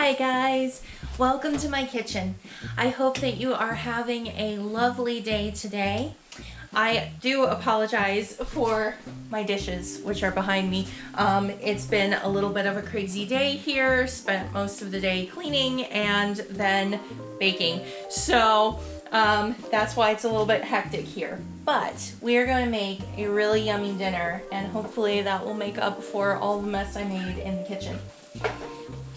Hi guys, welcome to my kitchen. I hope that you are having a lovely day today. I do apologize for my dishes, which are behind me. It's been a little bit of a crazy day here, spent most of the day cleaning and then baking. So that's why it's a little bit hectic here. But we are going to make a really yummy dinner, and hopefully that will make up for all the mess I made in the kitchen.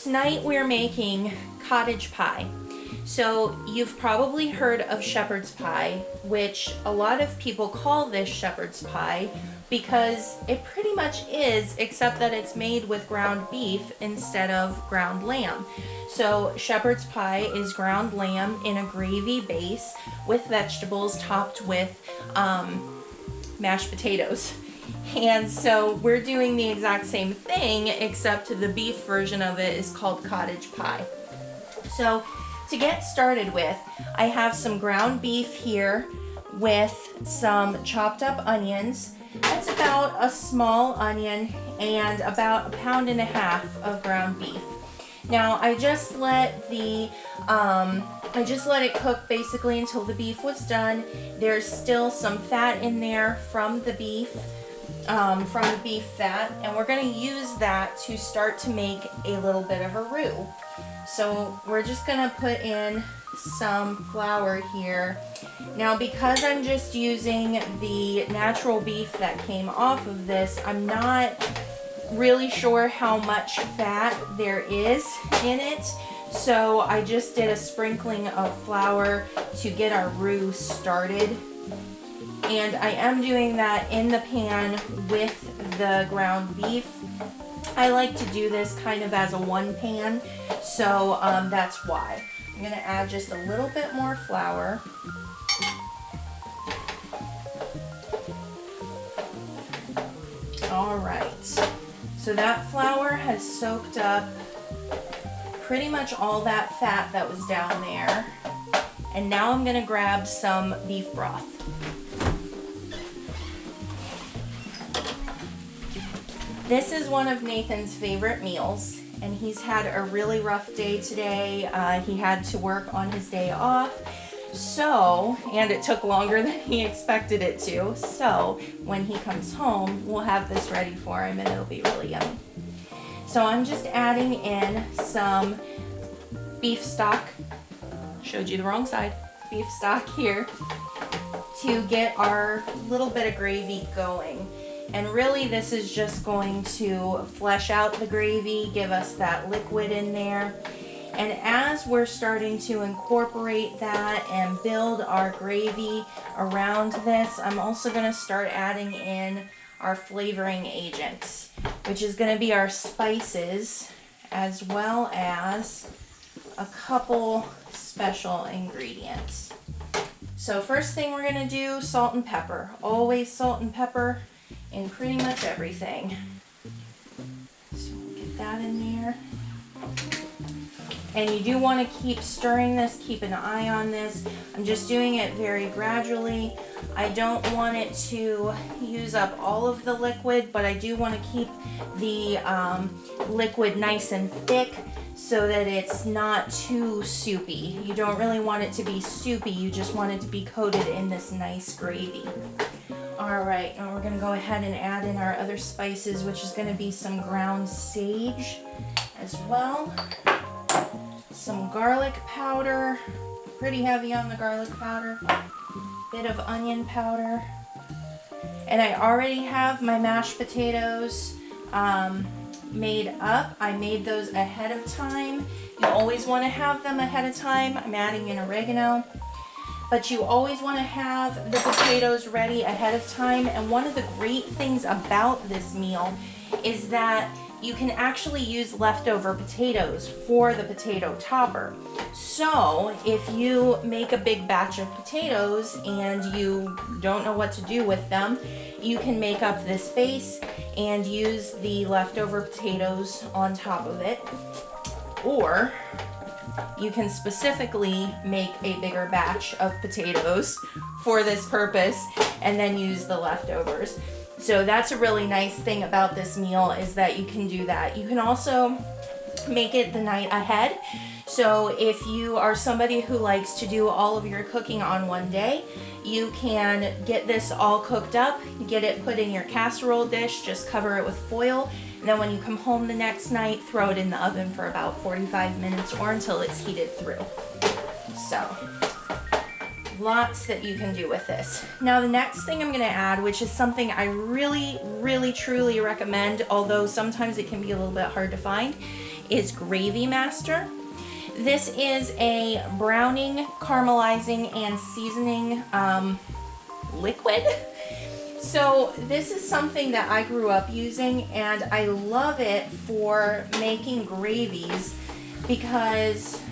Tonight we're making cottage pie. So you've probably heard of shepherd's pie, which a lot of people call this shepherd's pie because it pretty much is, except that it's made with ground beef instead of ground lamb. So shepherd's pie is ground lamb in a gravy base with vegetables topped with mashed potatoes. And so we're doing the exact same thing, except the beef version of it is called cottage pie. So to get started with, I have some ground beef here with some chopped up onions. That's about a small onion and about 1.5 pounds of ground beef. Now I just let it cook basically until the beef was done. There's still some fat in there from the beef fat, and we're going to use that to start to make a little bit of a roux. So we're just going to put in some flour here. Now because I'm just using the natural beef that came off of this, I'm not really sure how much fat there is in it. So I just did a sprinkling of flour to get our roux started. And I am doing that in the pan with the ground beef. I like to do this kind of as a one pan, so that's why. I'm going to add just a little bit more flour. All right, so that flour has soaked up pretty much all that fat that was down there. And now I'm going to grab some beef broth. This is one of Nathan's favorite meals, and he's had a really rough day today. He had to work on his day off, and it took longer than he expected it to. So when he comes home, we'll have this ready for him and it'll be really yummy. So I'm just adding in some beef stock. Showed you the wrong side. Beef stock here to get our little bit of gravy going. And really this is just going to flesh out the gravy, give us that liquid in there. And as we're starting to incorporate that and build our gravy around this, I'm also going to start adding in our flavoring agents, which is going to be our spices as well as a couple special ingredients. So first thing we're going to do, salt and pepper. Always salt and pepper in pretty much everything. So we'll get that in there. And you do want to keep stirring this, keep an eye on this. I'm just doing it very gradually. I don't want it to use up all of the liquid, but I do want to keep the liquid nice and thick so that it's not too soupy. You don't really want it to be soupy, you just want it to be coated in this nice gravy. All right, and we're gonna go ahead and add in our other spices, which is gonna be some ground sage as well. Some garlic powder, pretty heavy on the garlic powder. Bit of onion powder. And I already have my mashed potatoes made up. I made those ahead of time. You always wanna have them ahead of time. I'm adding in oregano. But you always want to have the potatoes ready ahead of time. And one of the great things about this meal is that you can actually use leftover potatoes for the potato topper. So if you make a big batch of potatoes and you don't know what to do with them, you can make up this base and use the leftover potatoes on top of it. Or you can specifically make a bigger batch of potatoes for this purpose and then use the leftovers. So that's a really nice thing about this meal, is that you can do that. You can also make it the night ahead. So if you are somebody who likes to do all of your cooking on one day, you can get this all cooked up, get it put in your casserole dish, just cover it with foil, and then when you come home the next night, throw it in the oven for about 45 minutes or until it's heated through. So, lots that you can do with this. Now the next thing I'm gonna add, which is something I really, really, truly recommend, although sometimes it can be a little bit hard to find, is Gravy Master. This is a browning, caramelizing, and seasoning liquid. So this is something that I grew up using, and I love it for making gravies because,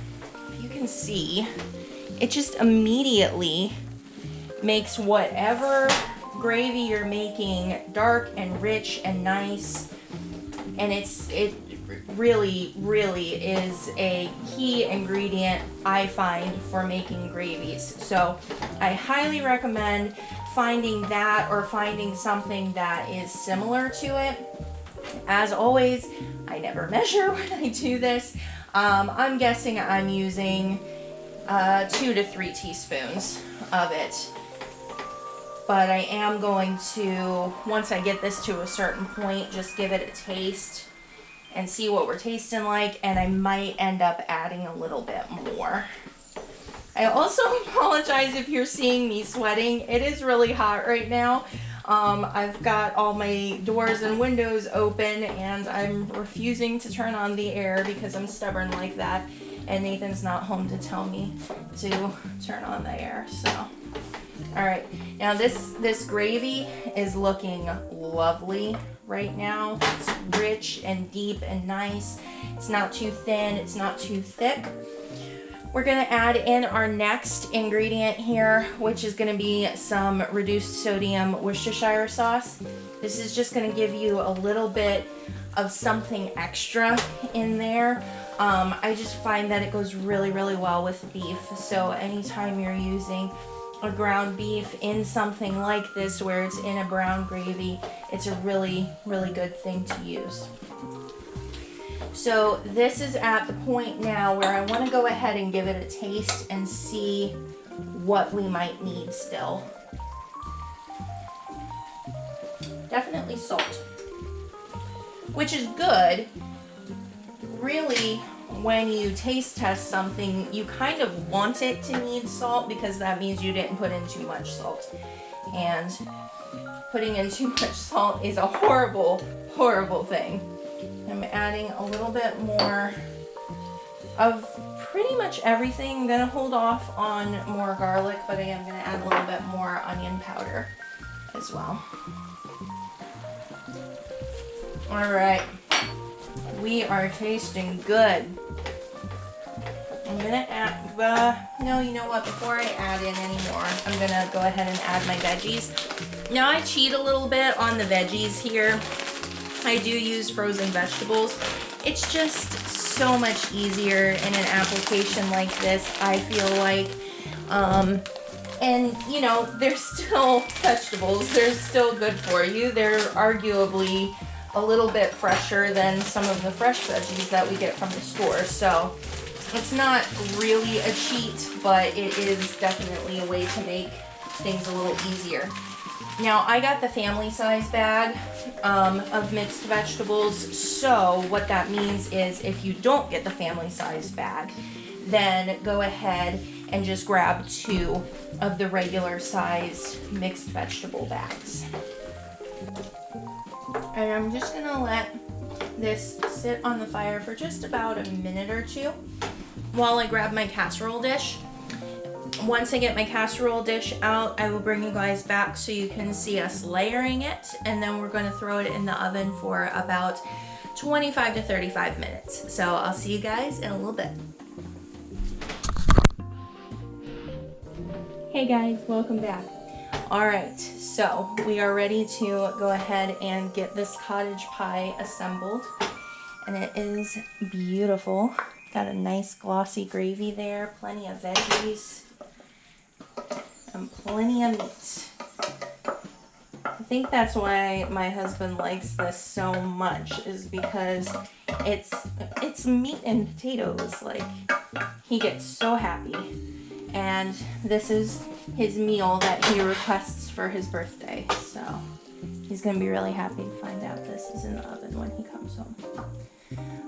if you can see, it just immediately makes whatever gravy you're making dark and rich and nice, and it really, really is a key ingredient, I find, for making gravies. So I highly recommend finding that or finding something that is similar to it. As always, I never measure when I do this. I'm guessing I'm using 2 to 3 teaspoons of it. But I am going to, once I get this to a certain point, just give it a taste and see what we're tasting like, and I might end up adding a little bit more. I also apologize if you're seeing me sweating. It is really hot right now. I've got all my doors and windows open, and I'm refusing to turn on the air because I'm stubborn like that, and Nathan's not home to tell me to turn on the air. So, all right, now this gravy is looking lovely right now. It's rich and deep and nice. It's not too thin, it's not too thick. We're gonna add in our next ingredient here, which is gonna be some reduced sodium Worcestershire sauce. This is just gonna give you a little bit of something extra in there. I just find that it goes really, really well with beef. So anytime you're using a ground beef in something like this where it's in a brown gravy, it's a really, really good thing to use. So this is at the point now where I want to go ahead and give it a taste and see what we might need still. Definitely salt, which is good. Really, when you taste test something, you kind of want it to need salt because that means you didn't put in too much salt. And putting in too much salt is a horrible, horrible thing. I'm adding a little bit more of pretty much everything. I'm gonna hold off on more garlic, but I am gonna add a little bit more onion powder as well. All right, we are tasting good. I'm gonna add, no, you know what, before I add in any more, I'm gonna go ahead and add my veggies. Now I cheat a little bit on the veggies here. I do use frozen vegetables. It's just so much easier in an application like this, I feel like. And you know, they're still vegetables. They're still good for you. They're arguably a little bit fresher than some of the fresh veggies that we get from the store. So it's not really a cheat, but it is definitely a way to make things a little easier. Now I got the family size bag of mixed vegetables, so what that means is if you don't get the family size bag, then go ahead and just grab 2 of the regular sized mixed vegetable bags. And I'm just gonna let this sit on the fire for just about a minute or 2 while I grab my casserole dish. Once I get my casserole dish out, I will bring you guys back so you can see us layering it, and then we're going to throw it in the oven for about 25 to 35 minutes. So I'll see you guys in a little bit. Hey guys, welcome back. All right, so we are ready to go ahead and get this cottage pie assembled, and it is beautiful. Got a nice glossy gravy there, plenty of veggies, and plenty of meat. think that's why my husband likes this so much, is because it's meat and potatoes. Like, he gets so happy. And this is his meal that he requests for his birthday. So he's gonna be really happy to find out this is in the oven when he comes home.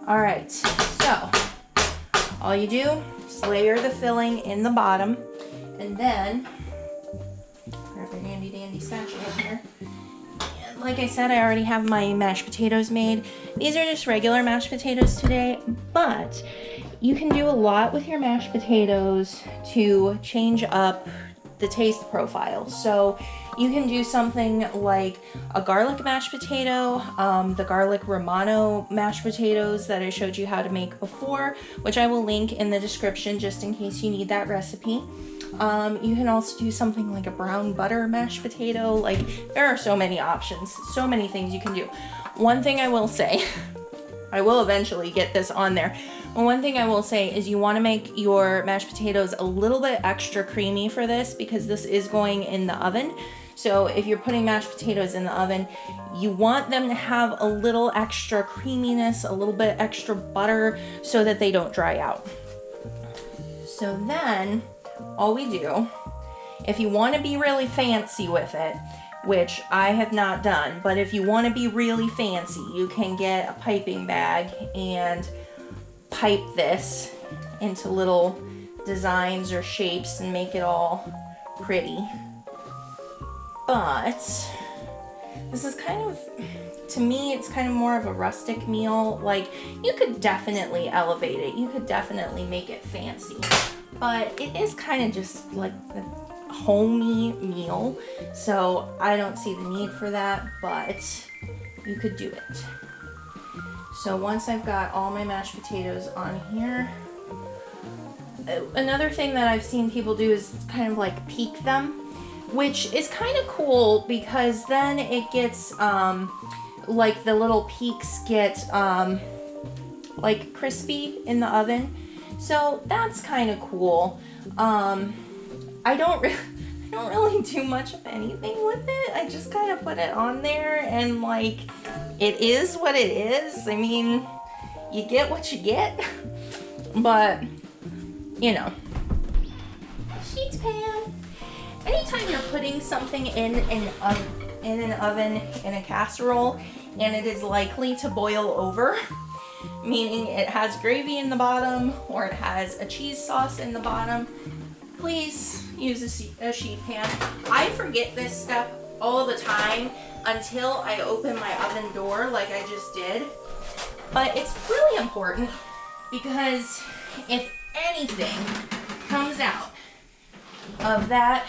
All right, so all you do is layer the filling in the bottom, and then grab your handy dandy spatula here. And like I said, I already have my mashed potatoes made. These are just regular mashed potatoes today, but you can do a lot with your mashed potatoes to change up the taste profile. So you can do something like a garlic mashed potato, the garlic Romano mashed potatoes that I showed you how to make before, which I will link in the description just in case you need that recipe. You can also do something like a brown butter mashed potato. Like, there are so many options, so many things you can do. One thing I will say, I will eventually get this on there. But one thing I will say is you want to make your mashed potatoes a little bit extra creamy for this, because this is going in the oven. So if you're putting mashed potatoes in the oven, you want them to have a little extra creaminess, a little bit extra butter, so that they don't dry out. So then all we do, if you want to be really fancy with it, which I have not done, but if you want to be really fancy, you can get a piping bag and pipe this into little designs or shapes and make it all pretty. But this is kind of, to me, it's kind of more of a rustic meal. Like, you could definitely elevate it. You could definitely make it fancy. But it is kind of just like a homey meal. So I don't see the need for that, but you could do it. So once I've got all my mashed potatoes on here, another thing that I've seen people do is kind of like peek them, which is kind of cool, because then it gets, like, the little peaks get, like, crispy in the oven. So that's kind of cool. I don't really do much of anything with it. I just kind of put it on there, and, like, it is what it is. I mean, you get what you get. But, you know. Sheet pan. Anytime you're putting something in an oven, in a casserole, and it is likely to boil over, meaning it has gravy in the bottom or it has a cheese sauce in the bottom, please use a sheet pan. I forget this step all the time until I open my oven door like I just did. But it's really important, because if anything comes out of that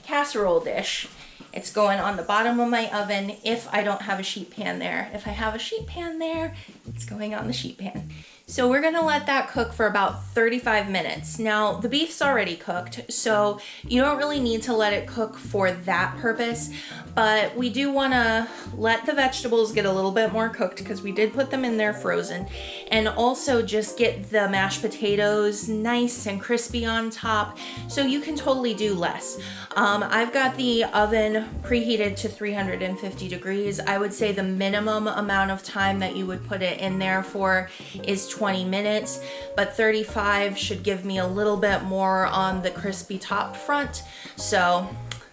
casserole dish, it's going on the bottom of my oven if I don't have a sheet pan there. If I have a sheet pan there, it's going on the sheet pan. So we're gonna let that cook for about 35 minutes. Now, the beef's already cooked, so you don't really need to let it cook for that purpose, but we do wanna let the vegetables get a little bit more cooked, because we did put them in there frozen, and also just get the mashed potatoes nice and crispy on top, so you can totally do less. I've got the oven preheated to 350 degrees. I would say the minimum amount of time that you would put it in there for is 20 minutes, but 35 should give me a little bit more on the crispy top front. So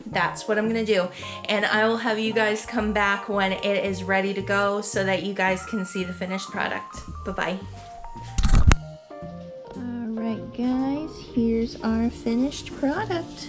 that's what I'm gonna do. And I will have you guys come back when it is ready to go so that you guys can see the finished product. Bye-bye. All right, guys, here's our finished product.